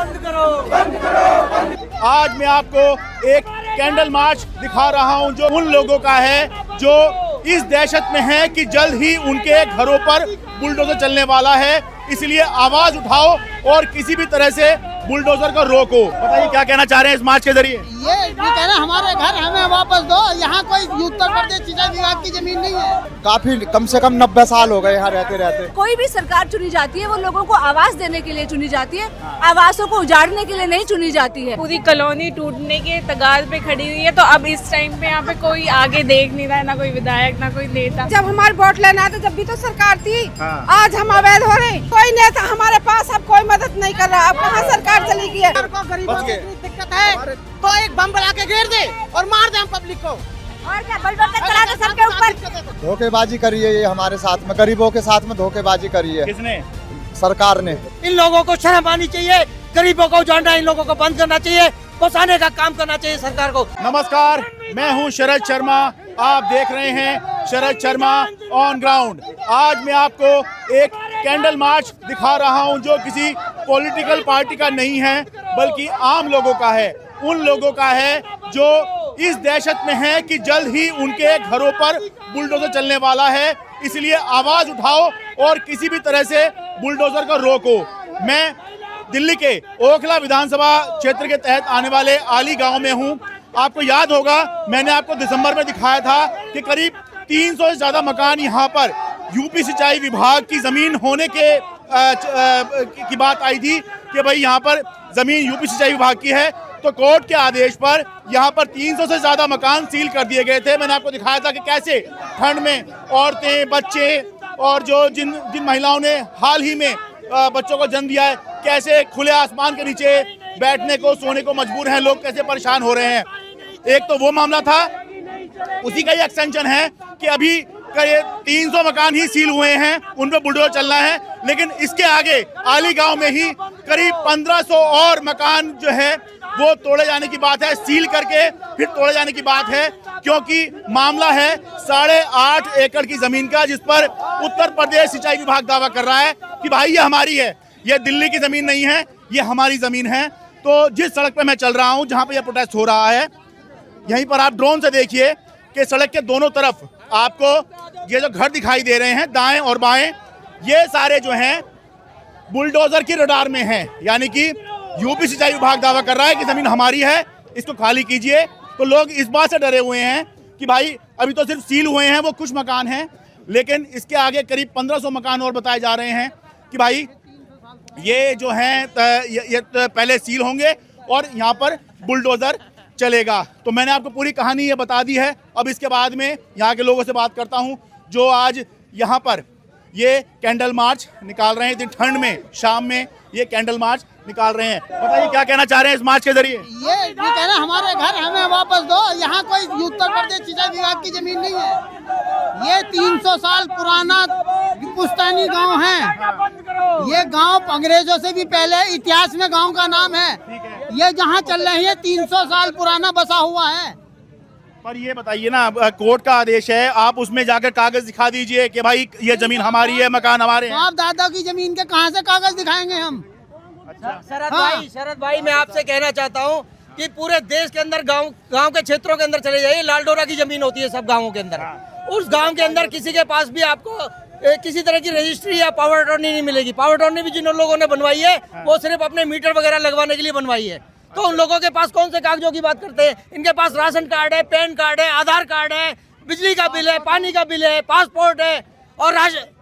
बंद करो। आज मैं आपको एक कैंडल मार्च दिखा रहा हूं जो उन लोगों का है जो इस दहशत में है कि जल्द ही उनके घरों पर बुलडोजर चलने वाला है। इसलिए आवाज उठाओ और किसी भी तरह से बुलडोजर को रोको। बताइए क्या कहना चाह रहे हैं इस मार्च के जरिए? ये कह रहे हमारे घर हमें वापस दो। यहाँ कोई उत्तर प्रदेश सिंचाई विभाग की जमीन नहीं है। काफी कम से कम 90 साल हो गए यहाँ रहते रहते। कोई भी सरकार चुनी जाती है वो लोगों को आवास देने के लिए चुनी जाती है, आवासों को उजाड़ने के लिए नहीं चुनी जाती है। पूरी कॉलोनी टूटने के तगार पे खड़ी हुई है, तो अब इस टाइम पे यहाँ पे कोई आगे देख नहीं रहा है, ना कोई विधायक ना कोई नेता। जब हमारे वोट लेना है तो जब भी तो सरकार थी, आज हम अवैध हो रहे। कोई नेता हमारे पास अब कोई मदद नहीं कर रहा। अब कहाँ सरकार चली गई है? गरीबों की दिक्कत है तो एक बम बना के घेर दे और मार दे हम पब्लिक को। और क्या बुलडोजर चला के सबके ऊपर धोखेबाजी करी है ये हमारे साथ में, गरीबों के साथ में धोखेबाजी करी है। किसने? सरकार ने। इन लोगों को शर्म आनी चाहिए, गरीबों को उजाड़ना इन लोगों को बंद करना चाहिए, बचाने का काम करना चाहिए सरकार को। नमस्कार, मैं हूं शरद शर्मा। आप देख रहे हैं शरद शर्मा ऑन ग्राउंड। आज मैं आपको एक कैंडल मार्च दिखा रहा हूं जो किसी पॉलिटिकल पार्टी का नहीं है बल्कि आम लोगों का है। उन लोगों का है जो इस दहशत में है कि जल्द ही उनके घरों पर बुलडोजर चलने वाला है। इसलिए आवाज उठाओ और किसी भी तरह से बुलडोजर को रोको। मैं दिल्ली के ओखला विधानसभा क्षेत्र के तहत आने वाले आली गांव में हूं। आपको याद होगा मैंने आपको दिसंबर में दिखाया था कि करीब 300 से ज्यादा मकान यहां पर यूपी सिंचाई विभाग की जमीन होने के की बात आई थी कि भाई यहाँ पर जमीन यूपी सिंचाई विभाग की है। तो कोर्ट के आदेश पर यहाँ पर 300 से ज्यादा मकान सील कर दिए गए थे। मैंने आपको दिखाया था कि कैसे ठंड में औरतें, बच्चे और जो जिन महिलाओं ने हाल ही में बच्चों को जन्म दिया है, कैसे खुले आसमान के नीचे बैठने को, सोने को मजबूर हैं लोग, कैसे परेशान हो रहे हैं। एक तो वो मामला था, उसी का ही एक्सटेंशन है कि अभी 300 मकान ही सील हुए हैं, उन पर बुलडोजर चलना है। लेकिन इसके आगे आली गांव में ही करीब 1500 और मकान जो है वो तोड़े जाने की बात है, सील करके फिर तोड़े जाने की बात है। क्योंकि मामला है 8.5 एकड़ की जमीन का, जिस पर उत्तर प्रदेश सिंचाई विभाग दावा कर रहा है कि भाई ये हमारी है, ये दिल्ली की जमीन नहीं है, ये हमारी जमीन है। तो जिस सड़क पे मैं चल रहा हूँ जहाँ पे यह प्रोटेस्ट हो रहा है, यहीं पर आप ड्रोन से देखिए कि सड़क के दोनों तरफ आपको ये जो घर दिखाई दे रहे हैं दाएं और बाएं, ये सारे जो हैं बुलडोजर की रडार में हैं। यानी कि यूपी सिंचाई विभाग दावा कर रहा है कि जमीन हमारी है, इसको खाली कीजिए। तो लोग इस बात से डरे हुए हैं कि भाई अभी तो सिर्फ सील हुए हैं वो कुछ मकान हैं, लेकिन इसके आगे करीब 1500 मकान और बताए जा रहे हैं कि भाई ये जो हैं ये पहले सील होंगे और यहाँ पर बुलडोजर चलेगा। तो मैंने आपको पूरी कहानी ये बता दी है। अब इसके बाद में यहाँ के लोगों से बात करता हूँ जो आज यहाँ पर ये कैंडल मार्च निकाल रहे हैं। दिन ठंड में शाम में ये कैंडल मार्च निकाल रहे हैं। बताइए क्या कहना चाह रहे हैं इस मार्च के जरिए? ये कह रहे हमारे घर हमें वापस दो। यहाँ कोई उत्तर प्रदेश सिंचाई विभाग की जमीन नहीं है। ये 300 साल पुराना पुश्तैनी गांव है। ये गांव अंग्रेजों से भी पहले इतिहास में गांव का नाम है। ये जहाँ चल रहे हैं 300 साल पुराना बसा हुआ है। पर ये बताइए ना, कोर्ट का आदेश है, आप उसमें जाकर कागज दिखा दीजिए कि भाई ये जमीन हमारी है, मकान हमारे हैं। आप दादा की जमीन के कहाँ से कागज दिखाएंगे हम? शरद भाई मैं आपसे कहना चाहता हूँ कि पूरे देश के अंदर गांव के क्षेत्रों के अंदर चले जाइए, लालडोरा की जमीन होती है सब गाँवों के अंदर। उस गाँव के अंदर किसी के पास भी आपको किसी तरह की रजिस्ट्री या पावर अटॉर्नी नहीं मिलेगी। पावर अटॉर्नी भी जिन लोगों ने बनवाई है वो सिर्फ अपने मीटर वगैरह लगवाने के लिए बनवाई है। तो उन लोगों के पास कौन से कागजों की बात करते हैं? इनके पास राशन कार्ड है, पैन कार्ड है, आधार कार्ड है, बिजली का बिल है, पानी का बिल है, पासपोर्ट है और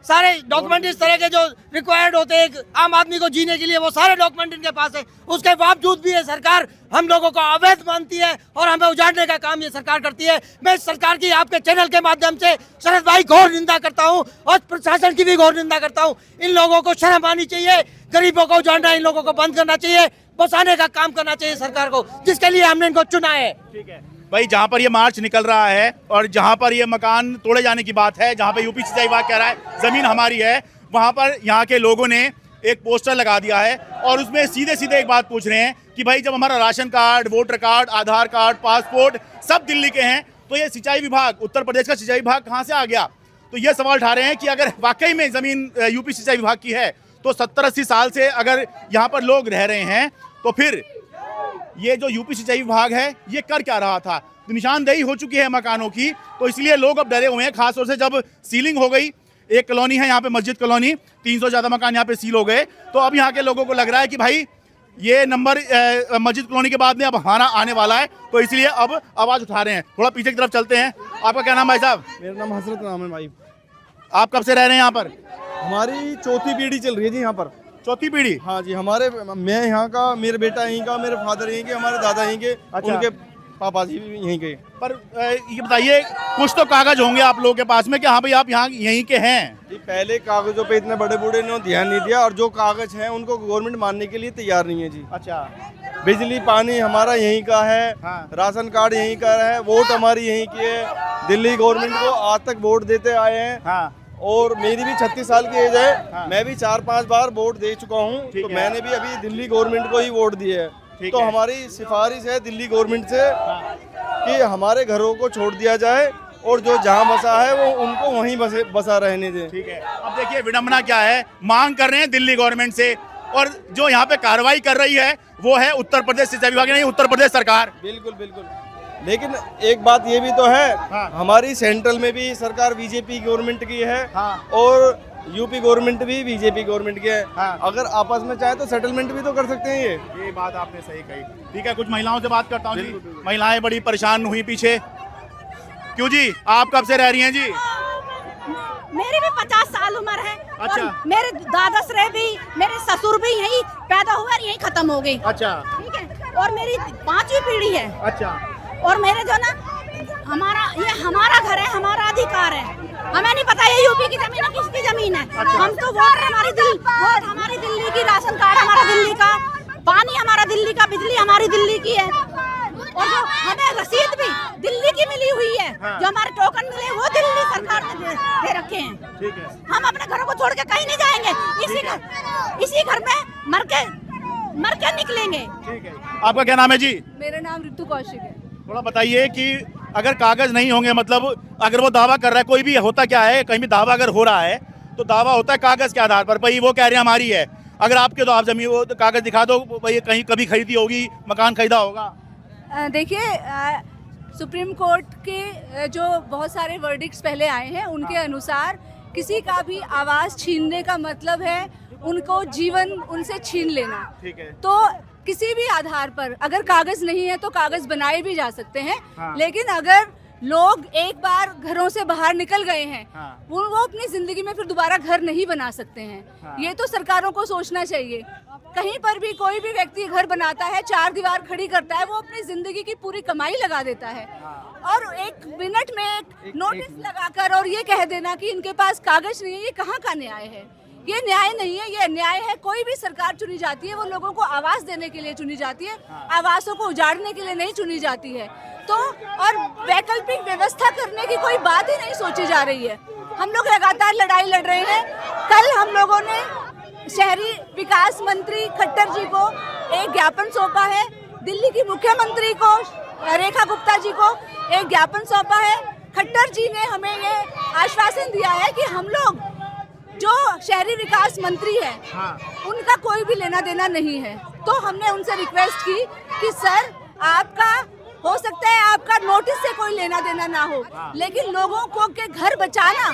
सारे डॉक्यूमेंट इस तरह के जो रिक्वायर्ड होते हैं एक आम आदमी को जीने के लिए, वो सारे डॉक्यूमेंट इनके पास है। उसके बावजूद भी ये सरकार हम लोगों को अवैध मानती है और हमें उजाड़ने का काम ये सरकार करती है। मैं इस सरकार की आपके चैनल के माध्यम से शरद भाई घोर निंदा करता हूँ और प्रशासन की भी घोर निंदा करता हूँ। इन लोगों को शर्म आनी चाहिए, गरीबों को उजाड़ना इन लोगों को बंद करना चाहिए, बचाने का काम करना चाहिए सरकार को, जिसके लिए हमने इनको चुना है। ठीक है भाई, जहाँ पर ये मार्च निकल रहा है और जहाँ पर ये मकान तोड़े जाने की बात है, जहाँ पे यूपी सिंचाई विभाग कह रहा है जमीन हमारी है, वहाँ पर यहाँ के लोगों ने एक पोस्टर लगा दिया है और उसमें सीधे सीधे एक बात पूछ रहे हैं कि भाई जब हमारा राशन कार्ड, वोटर कार्ड, आधार कार्ड, पासपोर्ट सब दिल्ली के हैं तो ये सिंचाई विभाग, उत्तर प्रदेश का सिंचाई विभाग कहाँ से आ गया? तो ये सवाल उठा रहे हैं कि अगर वाकई में जमीन यूपी सिंचाई विभाग की है तो 70-80 साल से अगर यहाँ पर लोग रह रहे हैं तो फिर ये जो यूपी सिंचाई विभाग है ये कर क्या रहा था? तो निशानदेही हो चुकी है मकानों की, तो इसलिए लोग अब डरे हुए हैं। खासतौर से जब सीलिंग हो गई, एक कॉलोनी है यहाँ पे मस्जिद कॉलोनी, 300 ज़्यादा मकान यहाँ पे सील हो गए, तो अब यहाँ के लोगों को लग रहा है कि भाई ये नंबर मस्जिद कॉलोनी के बाद में अब हमारा आने वाला है, तो इसलिए अब आवाज़ उठा रहे हैं। थोड़ा पीछे की तरफ चलते हैं। आपका क्या नाम भाई साहब? मेरा नाम हसरत नाम है भाई। आप कब से रह रहे हैं यहाँ पर? हमारी चौथी पीढ़ी चल रही है जी यहाँ पर। चौथी पीढ़ी? हाँ जी, मैं यहाँ का, मेरे बेटा यहीं का, मेरे फादर यहीं के, हमारे दादा यहीं के, अच्छा। उनके पापा जी भी यहीं के। पर ये बताइए, कुछ तो कागज होंगे आप लोगों के पास में कि हाँ भाई आप यहाँ यहीं के हैं? जी पहले कागजों पे इतने बड़े बूढ़े ने ध्यान नहीं दिया, और जो कागज हैं उनको गवर्नमेंट मानने के लिए तैयार नहीं है जी। अच्छा। बिजली पानी हमारा यहीं का है, हाँ। राशन कार्ड यहीं का है, वोट हमारी यहीं की है, दिल्ली गवर्नमेंट को आज तक वोट देते आए हैं। हाँ। और मेरी भी 36 साल की एज है। हाँ। मैं भी 4-5 बार वोट दे चुका हूँ, तो है। मैंने भी अभी दिल्ली गवर्नमेंट को ही वोट दिए है। तो है। हमारी सिफारिश है दिल्ली गवर्नमेंट से कि हमारे घरों को छोड़ दिया जाए, और जो जहाँ बसा है वो उनको वहीं बसा रहने दें। ठीक है। अब देखिए विडम्बना क्या है, मांग कर रहे हैं दिल्ली गवर्नमेंट से, और जो यहाँ पे कार्रवाई कर रही है वो है उत्तर प्रदेश सिंचाई विभाग, नहीं उत्तर प्रदेश सरकार। बिल्कुल बिल्कुल। लेकिन एक बात ये भी तो है, हाँ। हमारी सेंट्रल में भी सरकार बीजेपी गवर्नमेंट की है, हाँ। और यूपी गवर्नमेंट भी बीजेपी गवर्नमेंट की है। हाँ। अगर आपस में चाहे तो सेटलमेंट भी तो कर सकते हैं ये बात आपने सही कही। ठीक है, कुछ महिलाओं से बात करता हूँ जी। महिलाएं बड़ी परेशान हुई पीछे। क्यों जी, आप कब से रह रही हैं जी? मेरी भी 50 साल उम्र है। अच्छा। और मेरे दादा भी, मेरे ससुर भी यहीं पैदा हुए और यहीं खत्म हो गए। अच्छा। ठीक है। और मेरी 5वीं पीढ़ी है। अच्छा। और मेरे जो ना, ये हमारा घर है, हमारा अधिकार है। हमें नहीं पता ये यूपी की जमीन है किसकी जमीन है। अच्छा। हम तो वोट हमारी दिल्ली की, राशन कार्ड हमारा दिल्ली का, पानी हमारा दिल्ली का, बिजली हमारी दिल्ली की है, और जो हमें रसीद भी दिल्ली की मिली हुई है। हाँ। जो हमारे टोकन मिले वो दिल्ली सरकार ने दे रखे हैं। ठीक है। हम अपने घरों को छोड़ के कहीं नहीं जाएंगे, इसी घर में मर के निकलेंगे। ठीक है। आपका क्या नाम है जी? मेरा नाम ऋतु कौशिक है। थोड़ा बताइए कि अगर कागज नहीं होंगे, मतलब अगर वो दावा कर रहा है, कोई भी होता क्या है, कहीं भी दावा अगर हो रहा है तो दावा होता है कागज के आधार पर, भाई वो कह रहे हैं हमारी है। अगर आपके तो आप जमीन वो तो कागज दिखा दो, भाई कहीं कभी खरीदी होगी, मकान खरीदा होगा। देखिए, सुप्रीम कोर्ट के जो बहुत सारे वर्डिक्ट्स पहले आए हैं उनके अनुसार किसी का भी आवास छीनने का मतलब है उनको जीवन उनसे छीन लेना। ठीक है। तो किसी भी आधार पर अगर कागज नहीं है तो कागज बनाए भी जा सकते हैं। हाँ। लेकिन अगर लोग एक बार घरों से बाहर निकल गए हैं, हाँ। वो अपनी जिंदगी में फिर दोबारा घर नहीं बना सकते हैं। हाँ। ये तो सरकारों को सोचना चाहिए। कहीं पर भी कोई भी व्यक्ति घर बनाता है, 4 दीवार खड़ी करता है, वो अपनी जिंदगी की पूरी कमाई लगा देता है। और 1 मिनट में एक नोटिस लगाकर और ये कह देना कि इनके पास कागज नहीं है, ये कहाँ का न्याय है? ये न्याय नहीं है, ये न्याय है। कोई भी सरकार चुनी जाती है वो लोगों को आवास देने के लिए चुनी जाती है, आवासों को उजाड़ने के लिए नहीं चुनी जाती है। तो और वैकल्पिक व्यवस्था करने की कोई बात ही नहीं सोची जा रही है। हम लोग लगातार लड़ाई लड़ रहे हैं। कल हम लोगों ने शहरी विकास मंत्री खट्टर जी को एक ज्ञापन सौंपा है, दिल्ली की मुख्यमंत्री को रेखा गुप्ता जी को एक ज्ञापन सौंपा है। खट्टर जी ने हमें ये आश्वासन दिया है कि हम लोग जो शहरी विकास मंत्री है, हाँ। उनका कोई भी लेना देना नहीं है। तो हमने उनसे रिक्वेस्ट की कि सर, आपका हो सकता है आपका नोटिस से कोई लेना देना ना हो, लेकिन लोगों को के घर बचाना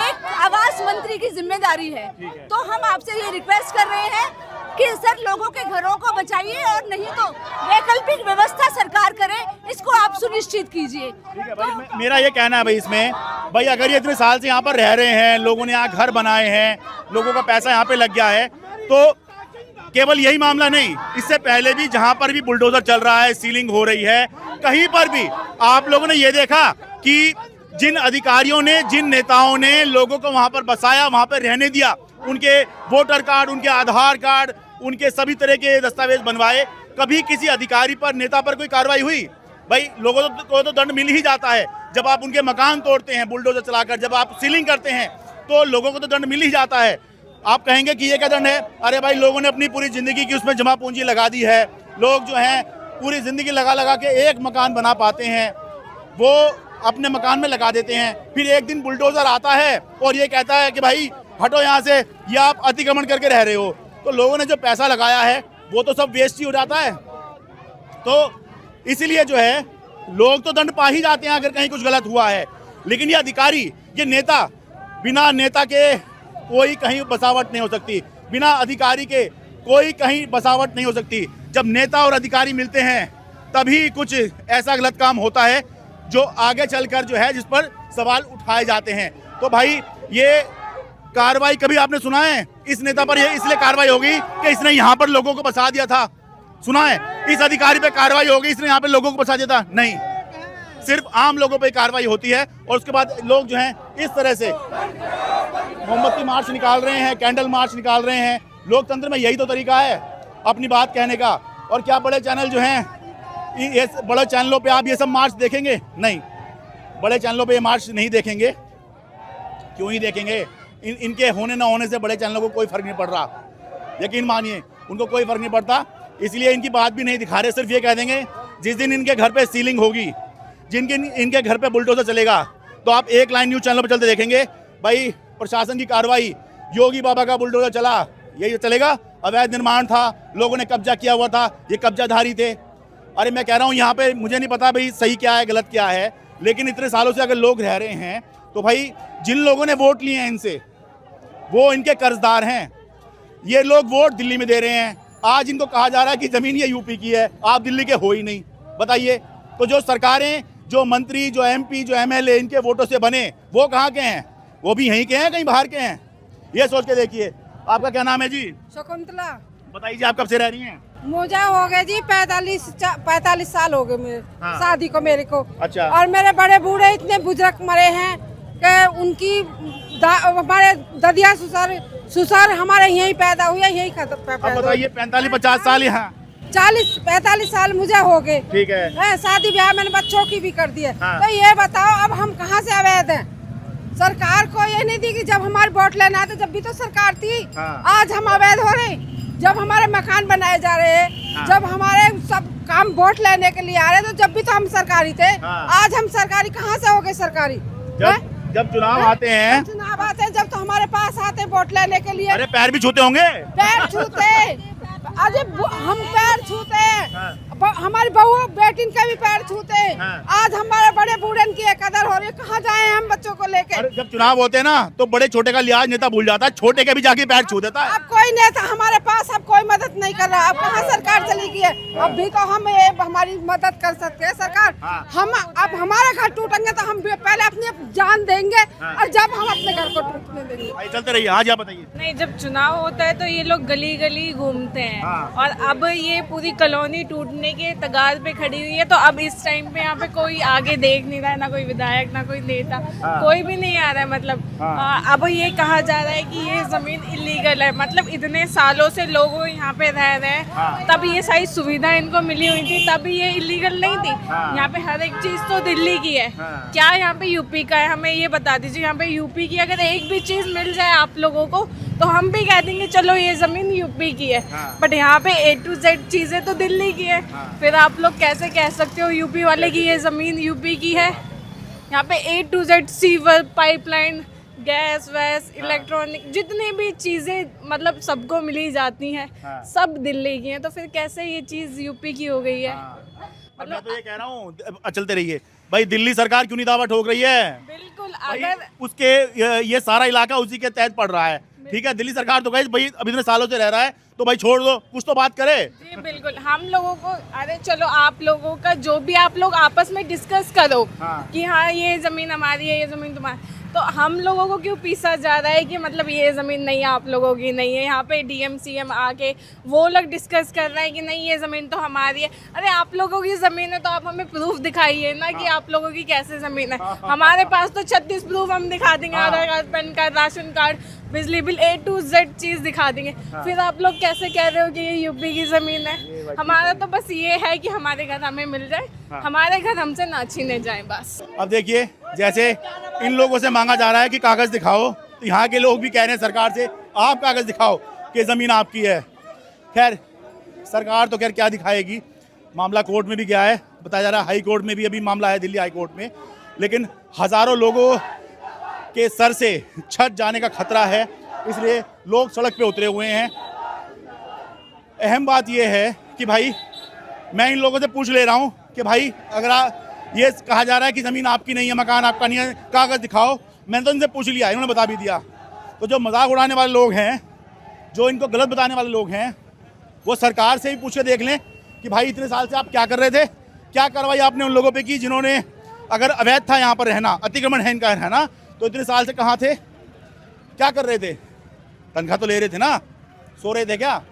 एक आवास मंत्री की जिम्मेदारी है। तो हम आपसे ये रिक्वेस्ट कर रहे हैं कि सर, लोगों के घरों को बचाइए, और नहीं तो वैकल्पिक व्यवस्था सरकार करे, इसको आप सुनिश्चित कीजिए। ठीक है भाई, मेरा ये कहना है भाई इसमें, भाई अगर ये इतने साल से यहाँ पर रह रहे हैं, लोगों ने यहाँ घर बनाए हैं, लोगों का पैसा यहाँ पे लग गया है, तो केवल यही मामला नहीं, इससे पहले भी जहाँ पर भी बुलडोजर चल रहा है, सीलिंग हो रही है, कहीं पर भी आप लोगों ने ये देखा कि जिन अधिकारियों ने, जिन नेताओं ने लोगों को वहाँ पर बसाया, वहाँ पर रहने दिया, उनके वोटर कार्ड, उनके आधार कार्ड, उनके सभी तरह के दस्तावेज बनवाए, कभी किसी अधिकारी पर, नेता पर कोई कार्रवाई हुई? भाई लोगों को तो दंड मिल ही जाता है। जब आप उनके मकान तोड़ते हैं बुलडोजर चलाकर, जब आप सीलिंग करते हैं, तो लोगों को तो दंड मिल ही जाता है। आप कहेंगे कि ये क्या दंड है? अरे भाई, लोगों ने अपनी पूरी जिंदगी की उसमें जमा पूंजी लगा दी है। लोग जो हैं पूरी जिंदगी लगा के एक मकान बना पाते हैं, वो अपने मकान में लगा देते हैं। फिर एक दिन बुलडोजर आता है और ये कहता है कि भाई हटो यहाँ से, ये आप अतिक्रमण करके रह रहे हो। तो लोगों ने जो पैसा लगाया है वो तो सब वेस्ट ही हो जाता है। तो इसीलिए जो है लोग तो दंड पा ही जाते हैं अगर कहीं कुछ गलत हुआ है, लेकिन ये अधिकारी, ये नेता, बिना नेता के कोई कहीं बसावट नहीं हो सकती, बिना अधिकारी के कोई कहीं बसावट नहीं हो सकती। जब नेता और अधिकारी मिलते हैं तभी कुछ ऐसा गलत काम होता है जो आगे चलकर जो है जिस पर सवाल उठाए जाते हैं। तो भाई ये कार्रवाई कभी आपने सुना है इस नेता पर ये इसलिए कार्रवाई होगी कि इसने यहाँ पर लोगों को बसा दिया था? सुना है इस अधिकारी पे कार्रवाई होगी इसने यहाँ पे लोगों को बसा दिया था? नहीं, सिर्फ आम लोगों पे कार्रवाई होती है। और उसके बाद लोग जो हैं इस तरह से मोमबत्ती मार्च निकाल रहे हैं, कैंडल मार्च निकाल रहे हैं। लोकतंत्र में यही तो तरीका है अपनी बात कहने का। और क्या बड़े चैनल जो हैं, ये बड़े चैनलों पे आप ये सब मार्च देखेंगे? नहीं, बड़े चैनलों पे ये मार्च नहीं देखेंगे। क्यों ही देखेंगे? इनके होने ना होने से बड़े चैनलों को कोई फर्क नहीं पड़ रहा, यकीन मानिए उनको कोई फर्क नहीं पड़ता। इसलिए इनकी बात भी नहीं दिखा रहे, सिर्फ ये कह देंगे जिस दिन इनके घर पे सीलिंग होगी, इनके घर पे बुलडोजर चलेगा, तो आप एक लाइन न्यूज़ चैनलों पर चलते देखेंगे, भाई प्रशासन की कार्रवाई, योगी बाबा का बुलडोजर चला, यही चलेगा। अवैध निर्माण था, लोगों ने कब्जा किया हुआ था, ये कब्जाधारी थे। अरे मैं कह रहा हूँ यहाँ पे मुझे नहीं पता भाई सही क्या है गलत क्या है, लेकिन इतने सालों से अगर लोग रह रहे हैं तो भाई जिन लोगों ने वोट लिए हैं इनसे, वो इनके कर्जदार हैं। ये लोग वोट दिल्ली में दे रहे हैं, आज इनको कहा जा रहा है कि ज़मीन ये यूपी की है, आप दिल्ली के हो ही नहीं। बताइए, तो जो सरकारें, जो मंत्री, जो एमपी, जो एमएलए इनके वोटों से बने, वो कहाँ के हैं? वो भी यहीं के हैं, कहीं बाहर के हैं? ये सोच के देखिए। आपका क्या नाम है जी? शकुंतला। बताइए जी, आप कब से रह रही हैं? मुझे हो गए जी 45 साल हो गए मेरे शादी को, मेरे को। अच्छा। और मेरे बड़े बूढ़े इतने बुजुर्ग मरे हैं कि उनकी हमारे ददिया ससुर हमारे यहीं पैदा हुए, यहीं खत्म। अब बताइए 45-50 साल यहाँ 40-45 साल मुझे हो गए। ठीक है। शादी ब्याह मैंने बच्चों की भी कर दी है। हाँ। तो ये बताओ अब हम कहाँ से अवैध हैं? सरकार को ये नहीं दी कि जब हमारे वोट लेना है तो जब भी तो सरकार थी। हाँ। आज हम अवैध हो रहे हैं। जब हमारे मकान बनाए जा रहे हैं, हाँ। जब हमारे सब काम वोट लेने के लिए आ रहे हैं, तो जब भी तो हम सरकारी थे। हाँ। आज हम सरकारी कहाँ से हो गए सरकारी? जब चुनाव आते हैं, चुनाव आते हैं, जब तो हमारे पास आते हैं वोट लेने के लिए। अरे पैर भी छूते होंगे? पैर छूते, अरे हम पैर छूते हैं। हाँ। हमारी बहू बेटिन के भी पैर छूते हैं। हाँ। आज हमारे बड़े बूढ़े की कदर हो रही है। कहाँ जाए हम बच्चों को लेके? अरे जब चुनाव होते हैं ना तो बड़े छोटे का लिहाज नेता भूल जाता है, छोटे के भी जाके पैर छू देता है। अब कोई नेता हमारे पास अब कोई मदद नहीं कर रहा। अब कहाँ सरकार चली गई है? अब भी तो हम ये हमारी मदद कर सकते हैं सरकार। हाँ। हम अब हमारे घर टूटेंगे तो हम पहले अपनी जान देंगे। हाँ। और जब हम अपने घर को टूटने देंगे। भाई चलते रहिए, आज आप बताइए। नहीं, जब चुनाव होता है तो ये लोग गली गली घूमते हैं। हाँ। और अब ये पूरी कॉलोनी टूटने के तगार पे खड़ी हुई है, तो अब इस टाइम पे यहाँ पे कोई आगे देख नहीं रहा है, ना कोई विधायक, ना कोई नेता। हाँ। कोई भी नहीं आ रहा है। मतलब हाँ। अब ये कहा जा रहा है कि ये जमीन इलीगल है। मतलब इतने सालों से लोग यहाँ पे रह रहे हैं। हाँ। तब ये सारी सुविधा इनको मिली हुई थी, तब ये इलीगल नहीं थी। हाँ। यहाँ पे हर एक चीज तो दिल्ली की है। हाँ। क्या यहाँ पे यूपी का है? हमें ये बता दीजिए। यहाँ पे यूपी की अगर एक भी चीज मिल जाए आप लोगों को तो हम भी कह देंगे चलो ये जमीन यूपी की है। हाँ। बट यहाँ पे A to Z चीजें तो दिल्ली की है। हाँ। फिर आप लोग कैसे कह सकते हो यूपी वाले की ये जमीन यूपी की है? यहाँ पे A to Z sewer, pipeline, gas वैस, इलेक्ट्रॉनिक, जितनी भी चीजें मतलब सबको मिली जाती हैं। हाँ। सब दिल्ली की हैं। तो फिर कैसे ये चीज यूपी की हो गई है? और मैं तो ये कह रहा हूँ, चलते रहिए भाई, दिल्ली सरकार क्यों नहीं दावा ठोक रही है? बिल्कुल। भाई, अगर उसके ये सारा इलाका उसी के तहत पड़ रहा है। ठीक है, दिल्ली सरकार तो कहे भाई अब इतने सालों से रह रहा है तो भाई छोड़ दो, कुछ तो बात करे। जी बिल्कुल। हम लोगों को, अरे चलो आप लोगों का जो भी आप लोग आपस में डिस्कस करो। हाँ। कि हाँ ये जमीन हमारी है, ये जमीन तुम्हारी। तो हम लोगों को क्यों पीसा जा रहा है कि मतलब ये ज़मीन नहीं है, आप लोगों की नहीं है? यहाँ पे डीएम सीएम आके वो लोग डिस्कस कर रहे हैं कि नहीं ये ज़मीन तो हमारी है। अरे आप लोगों की ज़मीन है तो आप हमें प्रूफ दिखाइए ना कि आप लोगों की कैसे ज़मीन है। हमारे पास तो 36 प्रूफ हम दिखा देंगे, Aadhaar card, PAN card, ration card, बिजली बिल, A to Z चीज़ दिखा देंगे। फिर आप लोग कैसे कह रहे हो कि ये यूपी की ज़मीन है? हमारा तो बस ये है कि हमारे घर हमें मिल जाए, हमारे घर हमसे ना छीने जाए बस। अब देखिए, जैसे इन लोगों से मांगा जा रहा है कि कागज दिखाओ, तो यहाँ के लोग भी कह रहे हैं सरकार से आप कागज दिखाओ कि ज़मीन आपकी है। खैर सरकार तो खैर क्या दिखाएगी, मामला कोर्ट में भी गया है, बताया जा रहा है हाई कोर्ट में भी अभी मामला है, दिल्ली हाई कोर्ट में। लेकिन हज़ारों लोगों के सर से छत जाने का खतरा है, इसलिए लोग सड़क पे उतरे हुए हैं। अहम बात ये है कि भाई मैं इन लोगों से पूछ ले रहा हूँ कि भाई अगर ये कहा जा रहा है कि ज़मीन आपकी नहीं है, मकान आपका नहीं है, कागज़ दिखाओ। मैंने तो इनसे पूछ लिया, इन्होंने बता भी दिया। तो जो मजाक उड़ाने वाले लोग हैं, जो इनको गलत बताने वाले लोग हैं, वो सरकार से भी पूछ के देख लें कि भाई इतने साल से आप क्या कर रहे थे, क्या कार्रवाई आपने उन लोगों पे की जिन्होंने, अगर अवैध था यहाँ पर रहना, अतिक्रमण है इनका रहना, तो इतने साल से कहाँ थे, क्या कर रहे थे? तनख्वाह तो ले रहे थे ना, सो रहे थे क्या,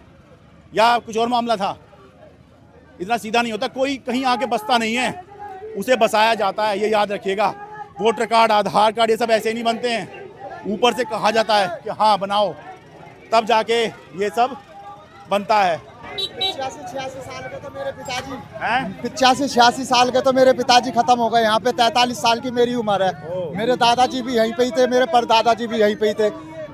या कुछ और मामला था? इतना सीधा नहीं होता, कोई कहीं आके बसता नहीं है, उसे बसाया जाता है, ये याद रखिएगा। वोटर कार्ड, आधार कार्ड, ये सब ऐसे नहीं बनते हैं, ऊपर से कहा जाता है कि हाँ बनाओ, तब जाके ये सब बनता है। 85-86 साल के तो मेरे पिताजी 85-86 साल के तो मेरे पिताजी खत्म हो गए। यहाँ पे 43 साल की मेरी उम्र है। मेरे दादाजी भी यहीं पे ही थे, मेरे परदादाजी भी यहीं पे ही थे।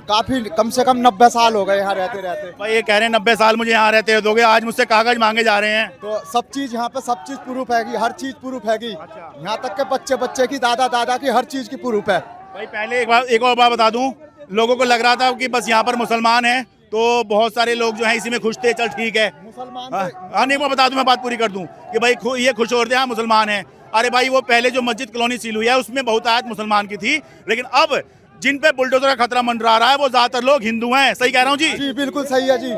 काफी कम से कम 90 साल हो गए यहाँ रहते रहते। भाई ये कह रहे हैं 90 साल मुझे यहाँ रहते दोगे, आज मुझसे कागज मांगे जा रहे हैं। तो सब चीज यहाँ पे, सब चीज प्रूफ हैगी, हर चीज प्रूफ हैगी। यहाँ तक के बच्चे बच्चे की, दादा दादा की, हर चीज की प्रूफ है। भाई पहले एक और बात बता दूं, लोगों को लग रहा था कि बस यहाँ पर मुसलमान हैं तो बहुत सारे लोग जो हैं इसी में खुश थे, चल ठीक है। मुसलमान हाँ नहीं, मैं बता दूं, मैं बात पूरी कर दूं कि भाई ये खुश हो रहे थे हाँ मुसलमान हैं। अरे भाई वो पहले जो मस्जिद कॉलोनी सील हुई है उसमें बहुतायत मुसलमान की थी, लेकिन अब जिन पे बुलडोजर का खतरा मंडरा रहा है वो ज्यादातर लोग हिंदू हैं। सही कह रहा हूँ जी? जी बिल्कुल सही है जी।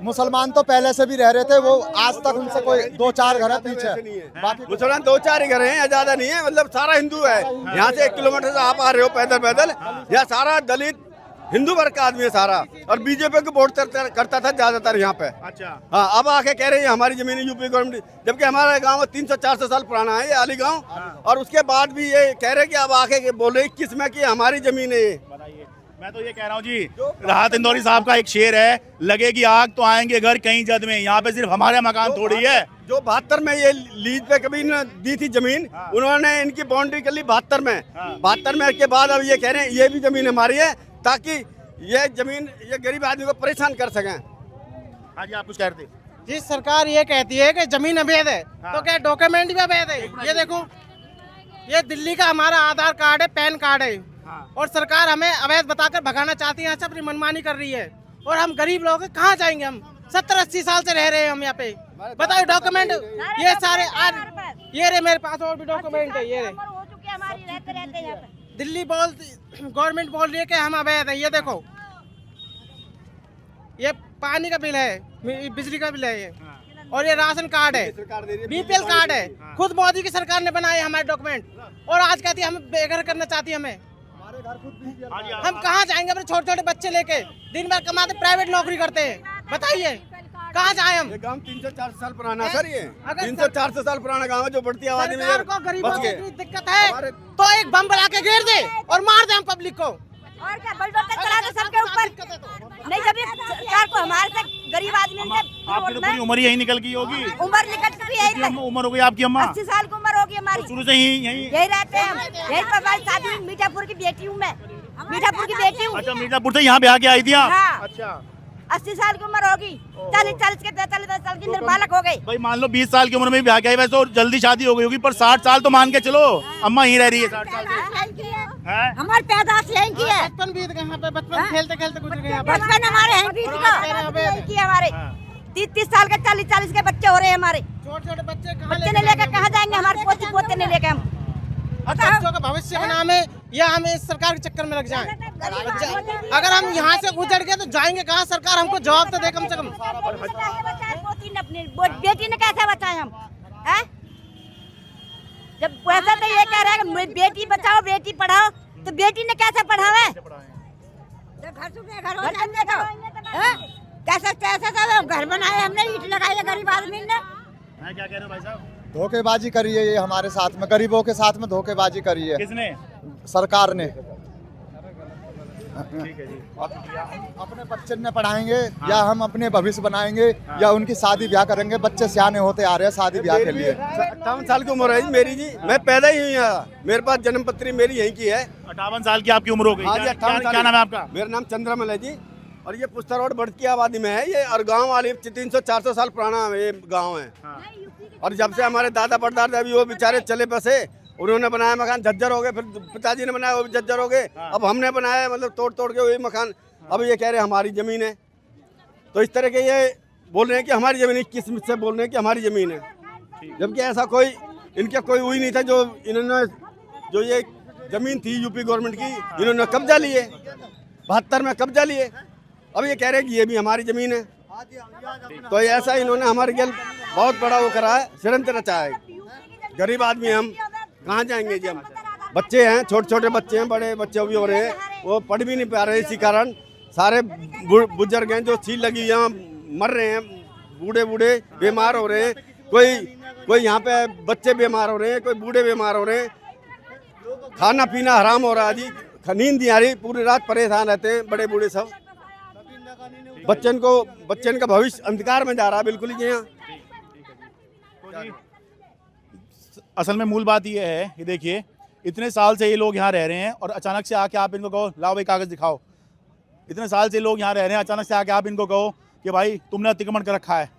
मुसलमान तो पहले से भी रह रहे थे, वो आज तक उनसे कोई 2-4 घर है पीछे, बाकी मुसलमान 2-4 ही घर हैं, ज्यादा नहीं है। मतलब सारा हिंदू है। यहाँ से 1 किलोमीटर से आप आ रहे हो पैदल पैदल, यहाँ सारा दलित हिंदू वर्ग का आदमी है सारा, और बीजेपी को वोट करता था ज्यादातर यहाँ पे। अच्छा हाँ, अब आके कह रहे हैं हमारी जमीन यूपी गवर्नमेंट, जबकि हमारा गांव 300-400 साल पुराना है ये अली गांव, और उसके बाद भी ये कह रहे हैं कि अब आके बोल रहे किस में कि हमारी जमीन है ये। बताइए, मैं तो ये कह रहा हूँ जी, राहत इंदौरी साहब का एक शेर है, लगेगी आग तो आएंगे घर कहीं जद में। यहाँ पे सिर्फ हमारे मकान थोड़ी है। जो 72 में ये लीज पे कभी न दी थी जमीन, उन्होंने इनकी बाउंड्री कर ली 72 में। 72 में के बाद अब ये कह रहे हैं ये भी जमीन हमारी है, ताकि ये जमीन ये गरीब आदमी को परेशान कर सकें। हाँ जी, आप कुछ कह रहे थे? जी सरकार ये कहती है कि जमीन अवैध है, तो क्या डॉक्यूमेंट भी अवैध है? ये देखो, ये दिल्ली का हमारा आधार कार्ड है, पैन कार्ड है, और सरकार हमें अवैध बताकर भगाना चाहती है, यहाँ से अपनी मनमानी कर रही है। और हम गरीब लोग हैं, कहाँ जाएंगे? हम 70-80 साल से रह रहे हैं हम यहाँ पे। बताओ डॉक्यूमेंट ये सारे ये रहे मेरे पास, और भी डॉक्यूमेंट है, ये रहे। दिल्ली गवर्नमेंट बोल रही है कि हम अवैध है। ये देखो, ये पानी का बिल है, बिजली का बिल है ये, और ये राशन कार्ड है, बीपीएल कार्ड है, खुद मोदी की सरकार ने बनाए हमारे डॉक्यूमेंट, और आज कहती है हमें बेघर करना चाहती है हमें। हम कहाँ जाएंगे अपने छोटे छोटे बच्चे लेके? दिन भर कमाते, प्राइवेट नौकरी करते हैं, बताइए कहाँ जाए हम? ये गांव 300-400 साल पुराना सर, ये 300-400 साल पुराना गांव है, जो बढ़ती आबादी में सरकार को गरीबों की इतनी दिक्कत है तो एक बम बना के घेर दे और मार दे हम पब्लिक को। और क्या बुलडोजर चला दे सबके ऊपर। नहीं, जब सरकार को हमारे से गरीब आदमी से आपकी तो पूरी उम्र यही निकल गई होगी। उम्र निकल चुकी है, कितनी उम्र हो गई आपकी अम्मा? 80 साल की उम्र होगी हमारी। शुरू से ही यही रहते हैं हम, यही पर हमारी शादी मीठापुर की बेटी हूँ मैं, मीठापुर की बेटी हूँ। अच्छा, मीठापुर से यहाँ पे आके आई थी आप? हाँ। अच्छा, 80 साल की उम्र होगी, 40 साल की निर्बालक हो गई। भाई मान लो 20 साल की उम्र में भी ब्याह किया है, वैसे और जल्दी शादी हो गई होगी, पर 60 साल तो मान के चलो अम्मा यहीं रह रही है 60 साल से। हमारी पैदाश यहीं की है। बचपन बीत गए यहाँ पे, बचपन खेलते खेलते गुजर गए यहाँ पे। बचपन हमारे यहीं बीत गया, हमारे 30-30 साल के 40-40 के बच्चे हो रहे हैं हमारे। छोटे छोटे बच्चे ने लेकर कहाँ जाएंगे? हमारे पोते पोते ने लेकर हम बच्चों का भविष्य बनाने या हम इस सरकार के चक्कर में लग जाएं। अगर हम यहाँ से गुजर गए तो जाएंगे कहाँ? सरकार हमको जवाब तो दे कम से कम। अपनी बेटी ने कैसे बचाए हम? जब वैसा तो ये कह रहा है कि बेटी बचाओ बेटी पढ़ाओ, तो बेटी ने कैसे पढ़ावे? कैसे कैसे घर बनाए हमने, ईंट लगाई है गरीब आदमी ने। क्या कह रहे हो भाई साहब? धोखेबाजी करी है ये हमारे साथ में, गरीबों के साथ में धोखेबाजी करी है। किसने? सरकार ने। ठीक है जी। अपने बच्चे ने पढ़ाएंगे या हम अपने भविष्य बनाएंगे या उनकी शादी ब्याह करेंगे? बच्चे सियाने होते आ रहे हैं शादी ब्याह के लिए। 58 साल की उम्र है जी मेरी जी, मैं पैदा ही हुई यहाँ, मेरे पास जन्म पत्री मेरी यहीं की है। 58 साल की आपकी उम्र हो गई? हाँ जी, 58 क्या नाम है आपका? मेरा नाम चंद्रमल है जी, और ये पुस्ता रोड बढ़ती आबादी में है ये, और गाँव वाली 300-400 साल पुराना ये गाँव है। और जब से हमारे दादा परदादा अभी वो बेचारे चले बसे, उन्होंने बनाया मकान, झज्जर हो गए, फिर पिताजी ने बनाया वो भी झज्जर हो गए, अब हमने बनाया, मतलब तोड़ तोड़ के वही मकान। अब ये कह रहे हमारी जमीन है। तो इस तरह के ये बोल रहे हैं कि हमारी ज़मीन, इस किस्म से बोल रहे हैं कि हमारी ज़मीन है, जबकि ऐसा कोई इनके कोई हुई नहीं था। जो इन्होंने जो ये ज़मीन थी यूपी गवर्नमेंट की, इन्होंने कब्जा लिए, 72 में कब्जा लिए। अब ये कह रहे हैं कि ये भी हमारी ज़मीन है। तो ऐसा इन्होंने हमारे लिए बहुत बड़ा वो करा है, षड्यंत्र रचा है। गरीब आदमी हम कहाँ जाएंगे जी? हम बच्चे हैं, छोटे छोटे बच्चे हैं, बड़े बच्चे भी हो रहे हैं, वो पढ़ भी नहीं पा रहे। इसी कारण सारे बुजुर्ग हैं जो सील लगी यहाँ मर रहे हैं, बूढ़े बूढ़े बीमार हो रहे हैं, कोई यहाँ पे बच्चे बीमार हो रहे हैं, कोई बूढ़े बीमार हो रहे हैं, खाना पीना हराम हो रहा है जी, नींद नहीं आ रही, पूरी रात परेशान रहते हैं बड़े बूढ़े सब। बच्चन का भविष्य अंधकार में जा रहा है बिल्कुल ही यहाँ। असल में मूल बात ये है कि देखिए, इतने साल से ये लोग यहाँ रह रहे हैं और अचानक से आके आप इनको कहो लाओ भाई कागज़ दिखाओ। इतने साल से लोग यहाँ रह रहे हैं, अचानक से आके आप इनको कहो कि भाई तुमने अतिक्रमण कर रखा है।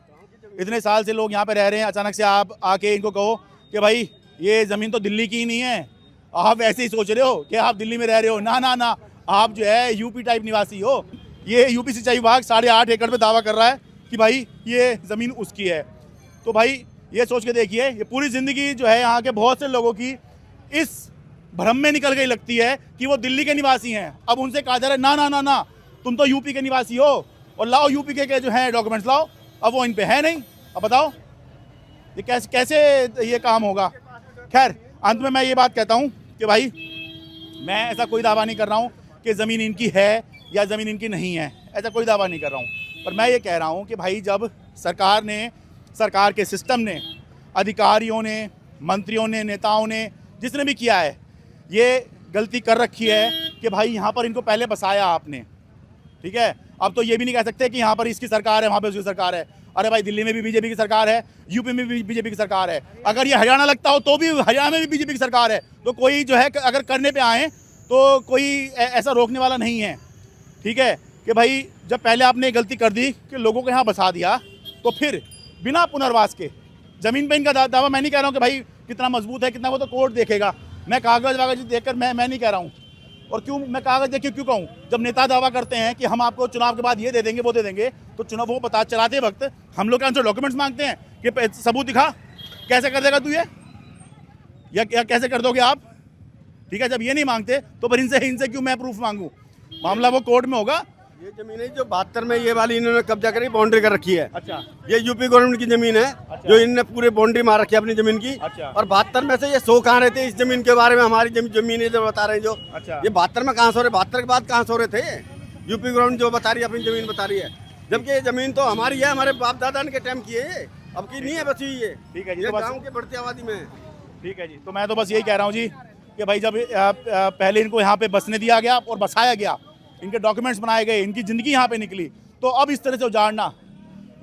इतने साल से लोग यहाँ पे रह रहे हैं, अचानक से आप आके इनको कहो कि भाई ये ज़मीन तो दिल्ली की ही नहीं है, आप ऐसे ही सोच रहे हो कि आप दिल्ली में रह रहे हो। ना ना ना, आप जो है यूपी टाइप निवासी हो। ये यूपी सिंचाई विभाग 8.5 एकड़ पे दावा कर रहा है कि भाई ये ज़मीन उसकी है। तो भाई ये सोच के देखिए, ये पूरी ज़िंदगी जो है यहाँ के बहुत से लोगों की इस भ्रम में निकल गई लगती है कि वो दिल्ली के निवासी हैं। अब उनसे कहा जा रहा है ना ना ना ना, तुम तो यूपी के निवासी हो और लाओ यूपी के जो हैं डॉक्यूमेंट्स लाओ। अब वो इन पे है नहीं। अब बताओ ये कैसे ये काम होगा। खैर, अंत में मैं ये बात कहता हूँ कि भाई मैं ऐसा कोई दावा नहीं कर रहा हूँ कि ज़मीन इनकी है या ज़मीन इनकी नहीं है, ऐसा कोई दावा नहीं कर रहा हूँ। पर मैं ये कह रहा हूँ कि भाई जब सरकार के सिस्टम ने, अधिकारियों ने, मंत्रियों ने, नेताओं ने, जिसने भी किया है, ये गलती कर रखी है कि भाई यहाँ पर इनको पहले बसाया आपने, ठीक है। अब तो ये भी नहीं कह सकते कि यहाँ पर इसकी सरकार है, वहाँ पर उसकी सरकार है। अरे भाई, दिल्ली में भी बीजेपी की सरकार है, यूपी में भी बीजेपी की सरकार है। अगर ये हरियाणा लगता हो तो भी हरियाणा में भी बीजेपी की सरकार है। तो कोई जो है अगर करने पे आए तो कोई ऐसा रोकने वाला नहीं है, ठीक है। कि भाई जब पहले आपने गलती कर दी कि लोगों को यहाँ बसा दिया, तो फिर बिना पुनर्वास के ज़मीन पे इनका दावा, मैं नहीं कह रहा हूँ कि भाई कितना मजबूत है कितना, वो तो कोर्ट देखेगा। मैं कागज़ वागज देखकर मैं नहीं कह रहा हूँ। और क्यों मैं कागज़ देख के क्यों कहूँ? जब नेता दावा करते हैं कि हम आपको चुनाव के बाद ये दे देंगे वो दे देंगे, तो चुनाव वो पता चलाते वक्त हम लोग उनसे डॉक्यूमेंट्स मांगते हैं कि सबूत दिखा। कैसे कर देगा तू ये, या कैसे कर दोगे आप? ठीक है, जब ये नहीं मांगते तो फिर इनसे क्यों मैं प्रूफ मांगूँ? मामला वो कोर्ट में होगा। ये जमीन जो 72 में ये वाली इन्होंने कब्जा करी, बाउंड्री कर रखी है। अच्छा, ये यूपी गवर्नमेंट की जमीन है। अच्छा। जो इन्होंने पूरे बाउंड्री मार रखी है अपनी जमीन की। अच्छा। और 72 में से ये 100 कहाँ रहते इस जमीन के बारे में, हमारी जमीन है जो बता रहे हैं जो। अच्छा। ये 72 में कहाँ सो रहे, 72 के बाद कहाँ सो रहे थे? यूपी गवर्नमेंट जो बता रही है अपनी जमीन बता रही है, जबकि ये जमीन तो हमारी है, हमारे बाप दादा के टाइम की है, अब की नहीं है बची हुई है। ठीक है जी, गाँव की बढ़ती आबादी में। ठीक है जी, तो मैं तो बस यही कह रहा हूँ जी कि भाई जब पहले इनको यहाँ पे बसने दिया गया और बसाया गया, इनके डॉक्यूमेंट्स बनाए गए, इनकी ज़िंदगी यहाँ पे निकली, तो अब इस तरह से उजाड़ना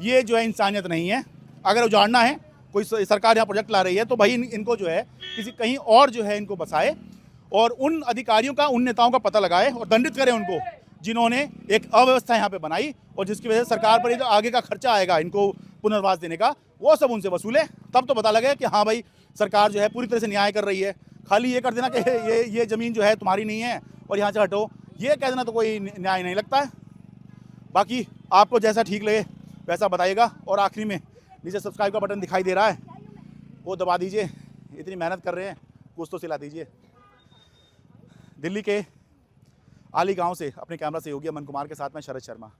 ये जो है इंसानियत नहीं है। अगर उजाड़ना है, कोई सरकार यहाँ प्रोजेक्ट ला रही है, तो भाई इनको जो है किसी कहीं और जो है इनको बसाए और उन अधिकारियों का, उन नेताओं का पता लगाए और दंडित करें उनको जिन्होंने एक अव्यवस्था यहाँ पे बनाई और जिसकी वजह से सरकार पर जो आगे का खर्चा आएगा इनको पुनर्वास देने का, वो सब उनसे वसूले। तब तो पता लगे कि हाँ भाई सरकार जो है पूरी तरह से न्याय कर रही है। खाली ये कर देना कि ये ज़मीन जो है तुम्हारी नहीं है और यहाँ से हटो, ये कह देना तो कोई न्याय नहीं लगता है। बाकी आपको जैसा ठीक लगे वैसा बताइएगा। और आखिरी में नीचे सब्सक्राइब का बटन दिखाई दे रहा है, वो दबा दीजिए। इतनी मेहनत कर रहे हैं, कुछ तो सिला दीजिए। दिल्ली के आली गांव से अपने कैमरा सहयोगी अमन कुमार के साथ में शरद शर्मा।